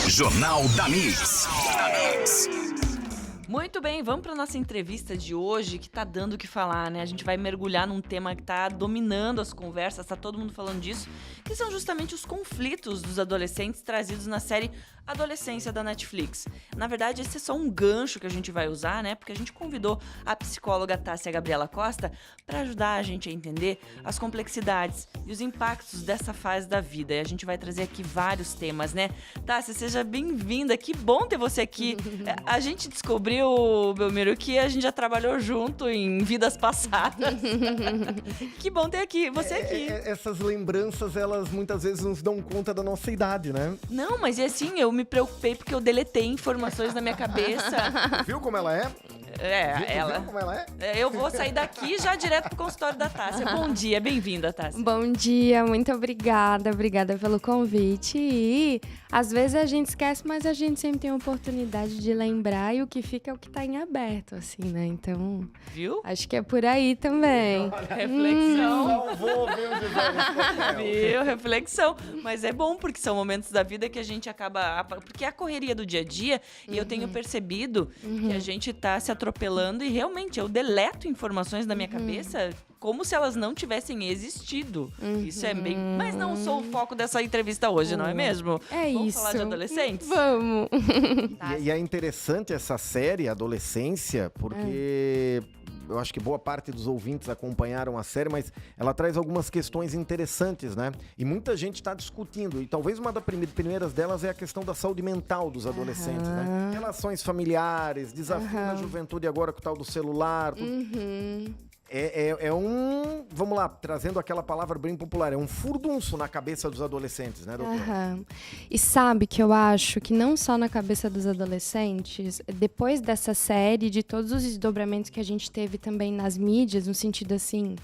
Jornal da Mix. Muito bem, vamos para nossa entrevista de hoje, que tá dando o que falar, né? A gente vai mergulhar num tema que tá dominando as conversas, tá todo mundo falando disso, que são justamente os conflitos dos adolescentes trazidos na série Adolescência da Netflix. Na verdade, esse é só um gancho que a gente vai usar, né? Porque a gente convidou a psicóloga Tássia Gabriela Costa para ajudar a gente a entender as complexidades e os impactos dessa fase da vida. E a gente vai trazer aqui vários temas, né? Tássia, seja bem-vinda, que bom ter você aqui. A gente descobriu, Belmiro, que a gente já trabalhou junto em vidas passadas. Que bom ter você aqui. Essas lembranças, elas muitas vezes nos dão conta da nossa idade, né? Não, mas assim, eu me preocupei porque eu deletei informações na minha cabeça. Viu como ela é? Ela. Viu como ela é? Eu vou sair daqui já direto pro consultório da Tássia. Bom dia, bem-vinda, Tássia. Bom dia, muito obrigada pelo convite. E às vezes a gente esquece, mas a gente sempre tem a oportunidade de lembrar e o que fica é o que tá em aberto, assim, né? Então, Viu? acho que é por aí também. Reflexão. Salvou, viu, Viu? Reflexão. Mas é bom, porque são momentos da vida que a gente acaba... Porque é a correria do dia a dia, e eu tenho percebido que a gente tá se atropelando e realmente eu deleto informações da minha cabeça como se elas não tivessem existido. Isso é bem... Mas não sou o foco dessa entrevista hoje, não é mesmo? É Vamos isso. falar de adolescentes? Vamos. E é interessante essa série, Adolescência, porque eu acho que boa parte dos ouvintes acompanharam a série, mas ela traz algumas questões interessantes, né? E muita gente está discutindo, e talvez uma das primeiras delas é a questão da saúde mental dos adolescentes, né? Relações familiares, desafio na juventude agora com o tal do celular. É um, vamos lá, trazendo aquela palavra bem popular, é um furdunço na cabeça dos adolescentes, né, doutora? E sabe que eu acho que não só na cabeça dos adolescentes, depois dessa série, de todos os desdobramentos que a gente teve também nas mídias, no sentido assim,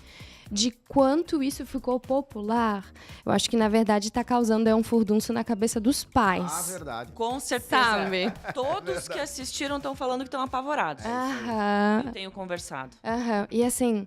de quanto isso ficou popular, eu acho que na verdade está causando um furdunço na cabeça dos pais. Ah, verdade. Com certeza. Sabe? Todos que assistiram estão falando que estão apavorados. Eu tenho conversado. E assim,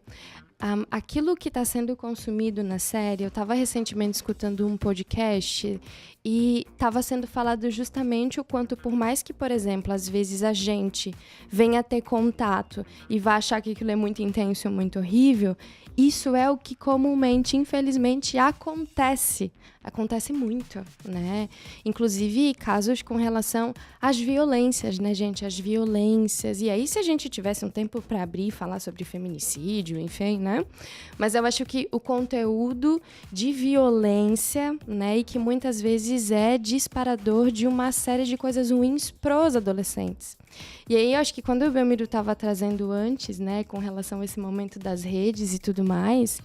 aquilo que está sendo consumido na série, eu estava recentemente escutando um podcast e estava sendo falado justamente o quanto, por mais que, por exemplo, às vezes a gente venha ter contato e vá achar que aquilo é muito intenso, muito horrível, isso é o que comumente, infelizmente, acontece. Acontece muito, né? Inclusive, casos com relação às violências, né, gente? As violências. E aí, se a gente tivesse um tempo para abrir e falar sobre feminicídio, enfim, né? Mas eu acho que o conteúdo de violência, né, e que muitas vezes é disparador de uma série de coisas ruins pros adolescentes. E aí, eu acho que quando o Belmiro estava trazendo antes, né, com relação a esse momento das redes e tudo mais,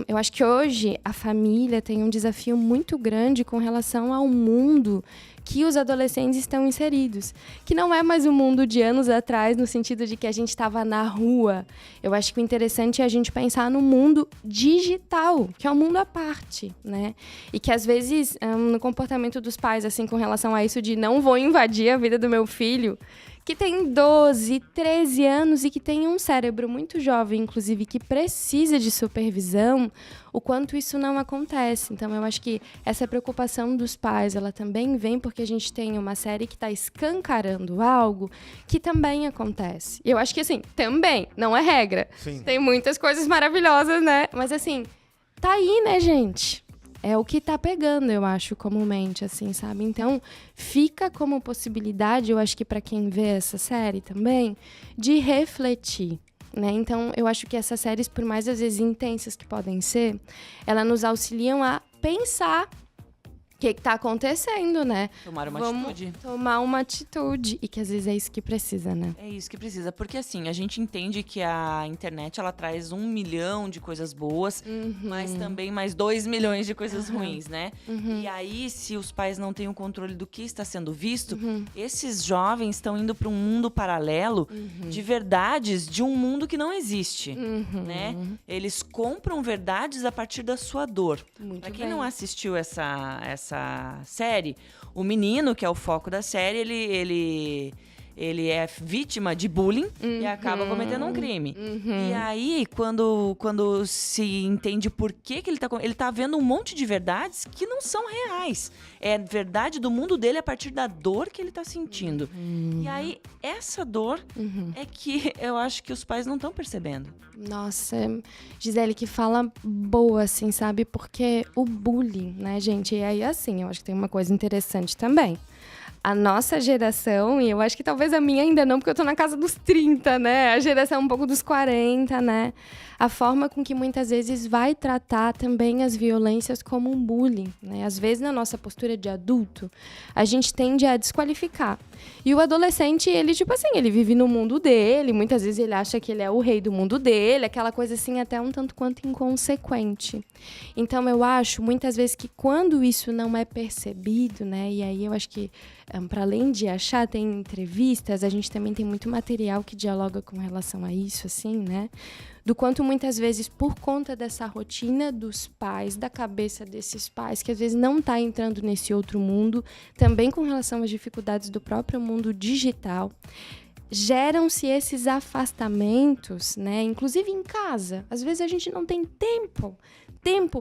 eu acho que hoje a família tem um desafio muito grande com relação ao mundo que os adolescentes estão inseridos, que não é mais o mundo de anos atrás, no sentido de que a gente estava na rua. Eu acho que o interessante é a gente pensar no mundo digital, que é um mundo à parte, né? E que às vezes, no comportamento dos pais, assim, com relação a isso de não vou invadir a vida do meu filho, que tem 12, 13 anos e que tem um cérebro muito jovem, inclusive, que precisa de supervisão, o quanto isso não acontece. Então, eu acho que essa preocupação dos pais, ela também vem porque a gente tem uma série que está escancarando algo que também acontece. E eu acho que, assim, também, não é regra. Sim. Tem muitas coisas maravilhosas, né? Mas, assim, tá aí, né, gente? É o que tá pegando, eu acho, comumente, assim, sabe? Então, fica como possibilidade, eu acho que para quem vê essa série também, de refletir, né? Então, eu acho que essas séries, por mais às vezes intensas que podem ser, elas nos auxiliam a pensar o que está acontecendo, né? Tomar uma Vamos atitude. tomar uma atitude. E que às vezes é isso que precisa, né? É isso que precisa, porque assim, a gente entende que a internet, ela traz 1 milhão de coisas boas, mas também mais 2 milhões de coisas ruins, né? E aí, se os pais não têm o controle do que está sendo visto, esses jovens estão indo para um mundo paralelo de verdades de um mundo que não existe, né? Eles compram verdades a partir da sua dor. Para quem não assistiu essa série, o menino, que é o foco da série, ele é vítima de bullying e acaba cometendo um crime. E aí, quando se entende por que ele tá vendo um monte de verdades que não são reais. É verdade do mundo dele a partir da dor que ele tá sentindo. E aí, essa dor é que eu acho que os pais não estão percebendo. Nossa, Gisele, que fala boa, assim, sabe? Porque o bullying, né, gente? E aí, assim, eu acho que tem uma coisa interessante também. A nossa geração, e eu acho que talvez a minha ainda não, porque eu tô na casa dos 30, né? A geração um pouco dos 40, né? A forma com que muitas vezes vai tratar também as violências como um bullying, né? Às vezes, na nossa postura de adulto, a gente tende a desqualificar. E o adolescente, ele, tipo assim, ele vive no mundo dele, muitas vezes ele acha que ele é o rei do mundo dele, aquela coisa assim, até um tanto quanto inconsequente. Então, eu acho, muitas vezes, que quando isso não é percebido, né? E aí eu acho que, para além de achar, tem entrevistas, a gente também tem muito material que dialoga com relação a isso, assim, né? Do quanto muitas vezes, por conta dessa rotina dos pais, da cabeça desses pais, que às vezes não está entrando nesse outro mundo, também com relação às dificuldades do próprio mundo digital, geram-se esses afastamentos, né? Inclusive em casa. Às vezes a gente não tem tempo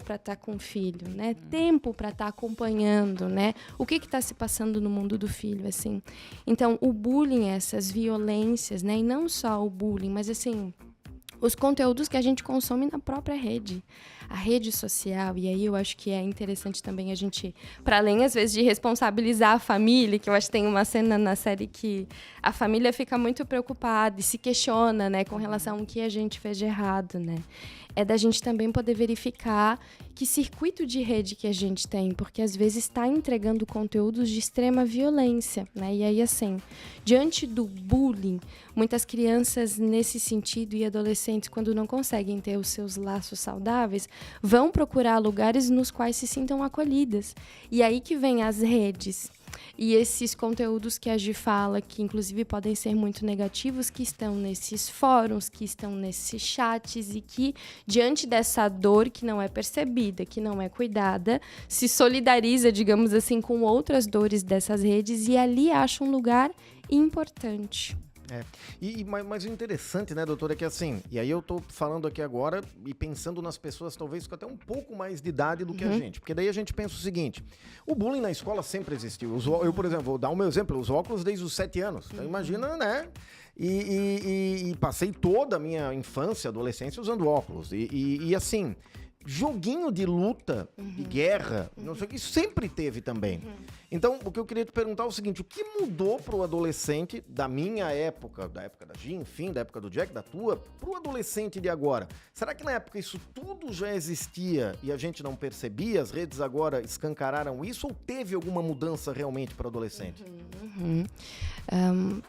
para estar com o filho, né? Tempo para estar acompanhando, né? O que está se passando no mundo do filho, assim. Então, o bullying, essas violências, né? E não só o bullying, mas assim, os conteúdos que a gente consome na própria rede, a rede social. E aí eu acho que é interessante também a gente, para além às vezes de responsabilizar a família, que eu acho que tem uma cena na série que a família fica muito preocupada e se questiona, né, com relação ao que a gente fez de errado, né? É da gente também poder verificar que circuito de rede que a gente tem, porque às vezes está entregando conteúdos de extrema violência, né? E aí, assim, diante do bullying, muitas crianças nesse sentido e adolescentes, quando não conseguem ter os seus laços saudáveis, vão procurar lugares nos quais se sintam acolhidas. E aí que vem as redes. E esses conteúdos que a Gi fala, que inclusive podem ser muito negativos, que estão nesses fóruns, que estão nesses chats e que, diante dessa dor que não é percebida, que não é cuidada, se solidariza, digamos assim, com outras dores dessas redes e ali acha um lugar importante. Mas o interessante, né, doutora, é que assim, e aí eu tô falando aqui agora e pensando nas pessoas talvez com até um pouco mais de idade do que a gente, porque daí a gente pensa o seguinte, o bullying na escola sempre existiu. Eu, por exemplo, vou dar o meu exemplo, os óculos desde os 7 anos, então imagina, né, e passei toda a minha infância, adolescência usando óculos, e assim, joguinho de luta, de guerra, não sei o que, sempre teve também. Então, o que eu queria te perguntar é o seguinte, o que mudou pro adolescente da minha época, da época da Gi, enfim, da época do Jack, da tua, pro adolescente de agora? Será que na época isso tudo já existia e a gente não percebia? As redes agora escancararam isso ou teve alguma mudança realmente para o adolescente?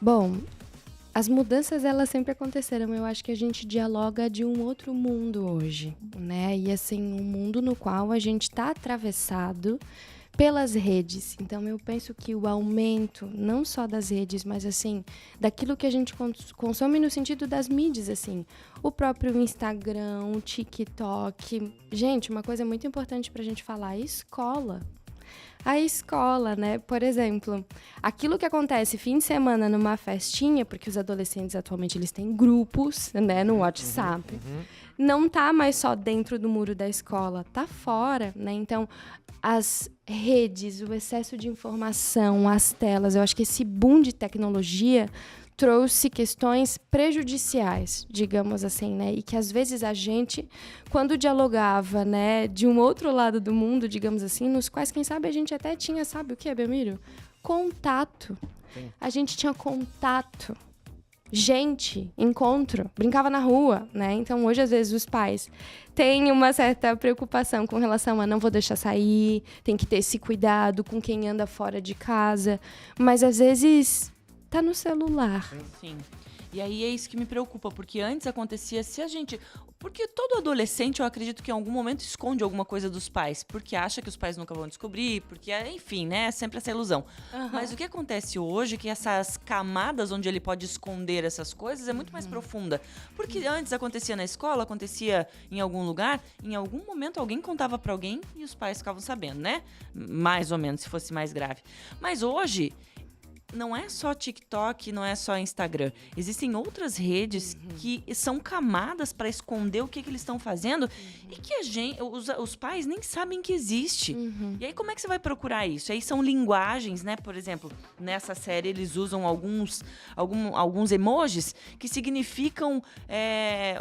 Bom, as mudanças, elas sempre aconteceram. Eu acho que a gente dialoga de um outro mundo hoje, né? E, assim, um mundo no qual a gente está atravessado pelas redes. Então, eu penso que o aumento, não só das redes, mas, assim, daquilo que a gente consome no sentido das mídias, assim. O próprio Instagram, o TikTok. Gente, uma coisa muito importante pra gente falar, a escola. A escola, né? Por exemplo, aquilo que acontece fim de semana numa festinha, porque os adolescentes atualmente eles têm grupos, né, no WhatsApp, não tá mais só dentro do muro da escola, tá fora, né? Então, as redes, o excesso de informação, as telas, eu acho que esse boom de tecnologia trouxe questões prejudiciais, digamos assim, né? E que às vezes a gente, quando dialogava, né, de um outro lado do mundo, digamos assim, nos quais, quem sabe, a gente até tinha, sabe o que, Belmiro? Contato. Sim. A gente tinha contato. Gente, encontro, brincava na rua, né? Então, hoje, às vezes, os pais têm uma certa preocupação com relação a não vou deixar sair, tem que ter esse cuidado com quem anda fora de casa, mas, às vezes, tá no celular. Sim. E aí é isso que me preocupa, porque antes acontecia se a gente... Porque todo adolescente, eu acredito que em algum momento esconde alguma coisa dos pais, porque acha que os pais nunca vão descobrir, porque, enfim, né, é sempre essa ilusão. Mas o que acontece hoje é que essas camadas onde ele pode esconder essas coisas é muito mais profunda. Porque antes acontecia na escola, acontecia em algum lugar, em algum momento alguém contava pra alguém e os pais ficavam sabendo, né? Mais ou menos, se fosse mais grave. Mas hoje... não é só TikTok, não é só Instagram. Existem outras redes que são camadas para esconder o que eles estão fazendo e que os pais nem sabem que existe. E aí, como é que você vai procurar isso? Aí são linguagens, né? Por exemplo, nessa série eles usam alguns emojis que significam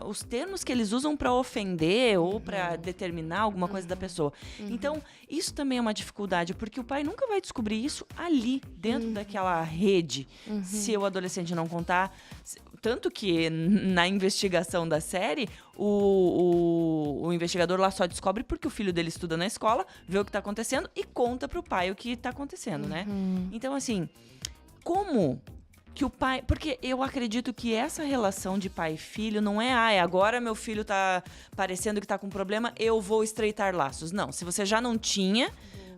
os termos que eles usam para ofender ou para determinar alguma coisa da pessoa. Então, isso também é uma dificuldade, porque o pai nunca vai descobrir isso ali, dentro daquela rede, se o adolescente não contar. Tanto que na investigação da série, o investigador lá só descobre porque o filho dele estuda na escola, vê o que está acontecendo e conta pro pai o que está acontecendo, né? Então, assim, como que o pai... Porque eu acredito que essa relação de pai e filho não é agora meu filho tá parecendo que tá com problema, eu vou estreitar laços. Não, se você já não tinha,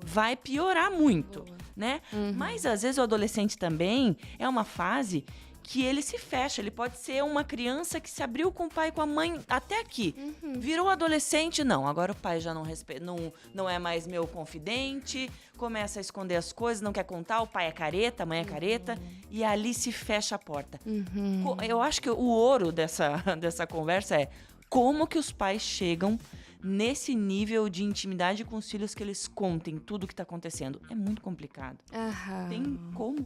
vai piorar muito, né? Mas, às vezes, o adolescente também é uma fase que ele se fecha. Ele pode ser uma criança que se abriu com o pai e com a mãe até aqui. Virou adolescente, não. Agora o pai já não é mais meu confidente, começa a esconder as coisas, não quer contar, o pai é careta, a mãe é careta, e ali se fecha a porta. Eu acho que o ouro dessa conversa é como que os pais chegam nesse nível de intimidade com os filhos que eles contem tudo o que está acontecendo. É muito complicado. Tem como?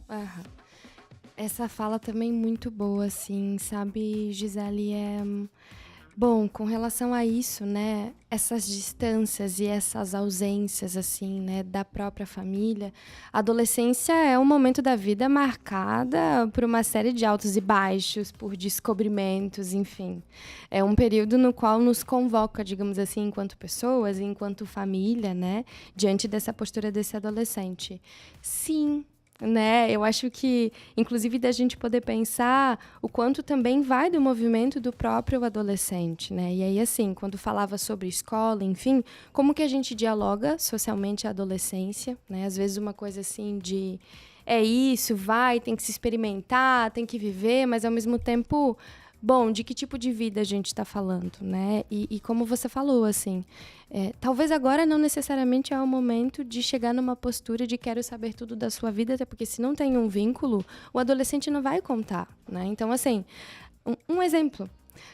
Essa fala também muito boa, assim, sabe, Gisele? Bom, com relação a isso, né, essas distâncias e essas ausências, assim, né, da própria família, a adolescência é um momento da vida marcada por uma série de altos e baixos, por descobrimentos, enfim. É um período no qual nos convoca, digamos assim, enquanto pessoas, enquanto família, né, diante dessa postura desse adolescente. Sim, né? Eu acho que, inclusive, da gente poder pensar o quanto também vai do movimento do próprio adolescente, né? E aí, assim, quando falava sobre escola, enfim, como que a gente dialoga socialmente a adolescência, né? Às vezes uma coisa assim de isso, tem que se experimentar, tem que viver, mas ao mesmo tempo, bom, de que tipo de vida a gente está falando, né? E como você falou, assim, talvez agora não necessariamente é o momento de chegar numa postura de quero saber tudo da sua vida, até porque se não tem um vínculo, o adolescente não vai contar, né? Então, assim, um exemplo.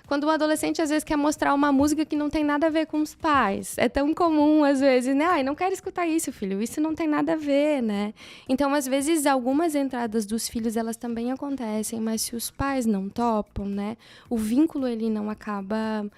Quando o adolescente, às vezes, quer mostrar uma música que não tem nada a ver com os pais. É tão comum, às vezes, né? Não quero escutar isso, filho. Isso não tem nada a ver, né? Então, às vezes, algumas entradas dos filhos, elas também acontecem. Mas se os pais não topam, né? O vínculo, ele não acaba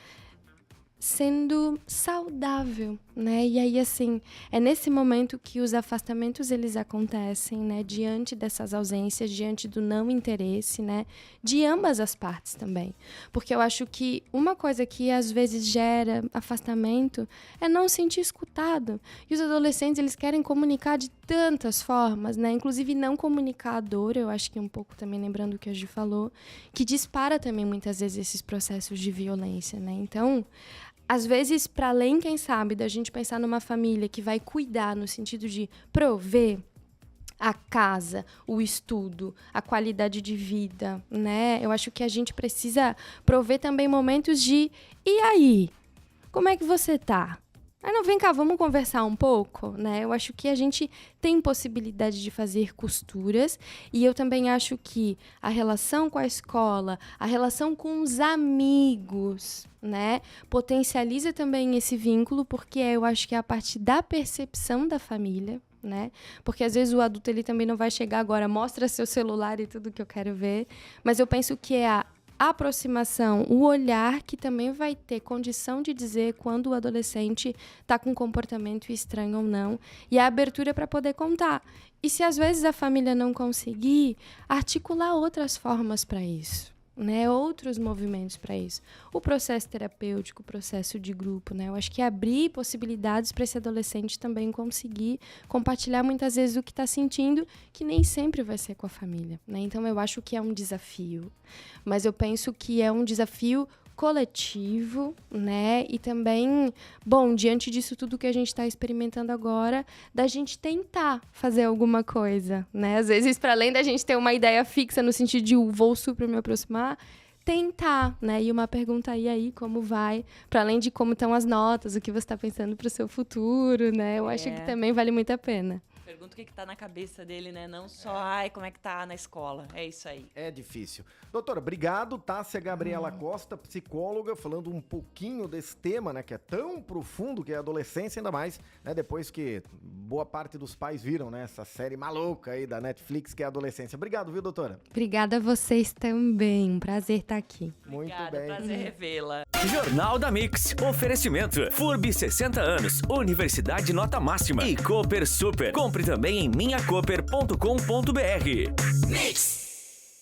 sendo saudável, né? E aí, assim, é nesse momento que os afastamentos, eles acontecem, né? Diante dessas ausências, diante do não interesse, né? De ambas as partes também. Porque eu acho que uma coisa que, às vezes, gera afastamento é não se sentir escutado. E os adolescentes, eles querem comunicar de tantas formas, né? Inclusive, não comunicar a dor, eu acho que um pouco também lembrando o que a Gi falou, que dispara também, muitas vezes, esses processos de violência, né? Então, às vezes, para além, quem sabe, da gente pensar numa família que vai cuidar no sentido de prover a casa, o estudo, a qualidade de vida, né? Eu acho que a gente precisa prover também momentos de e aí? Como é que você tá? Não, vem cá, vamos conversar um pouco, né? Eu acho que a gente tem possibilidade de fazer costuras e eu também acho que a relação com a escola, a relação com os amigos, né? Potencializa também esse vínculo, porque eu acho que é a partir da percepção da família, né? Porque às vezes o adulto ele também não vai chegar agora, mostra seu celular e tudo que eu quero ver, mas eu penso que é a aproximação, o olhar que também vai ter condição de dizer quando o adolescente está com um comportamento estranho ou não, e a abertura para poder contar. E se às vezes a família não conseguir, articular outras formas para isso, né? Outros movimentos para isso. O processo terapêutico, o processo de grupo, né? Eu acho que abrir possibilidades para esse adolescente também conseguir compartilhar muitas vezes o que está sentindo, que nem sempre vai ser com a família, né? Então eu acho que é um desafio, mas eu penso que é um desafio coletivo, né? E também, bom, diante disso tudo que a gente está experimentando agora, da gente tentar fazer alguma coisa, né? Às vezes, para além da gente ter uma ideia fixa no sentido de vou super me aproximar, tentar, né? E uma pergunta aí, como vai? Para além de como estão as notas, o que você está pensando para o seu futuro, né? Eu acho que também vale muito a pena. Pergunta o que tá na cabeça dele, né? Não só, ai, como é que tá na escola. É isso aí. É difícil. Doutora, obrigado. Tássia Gabriela Costa, psicóloga, falando um pouquinho desse tema, né? Que é tão profundo que é a adolescência, ainda mais, né? Depois que boa parte dos pais viram, né? Essa série maluca aí da Netflix, que é a adolescência. Obrigado, viu, doutora? Obrigada a vocês também. Um prazer estar aqui. Muito Obrigada, bem. prazer revê-la. Jornal da Mix. Oferecimento. FURB 60 anos. Universidade nota máxima. E Cooper Super. Compre também em minhacoper.com.br. Mix.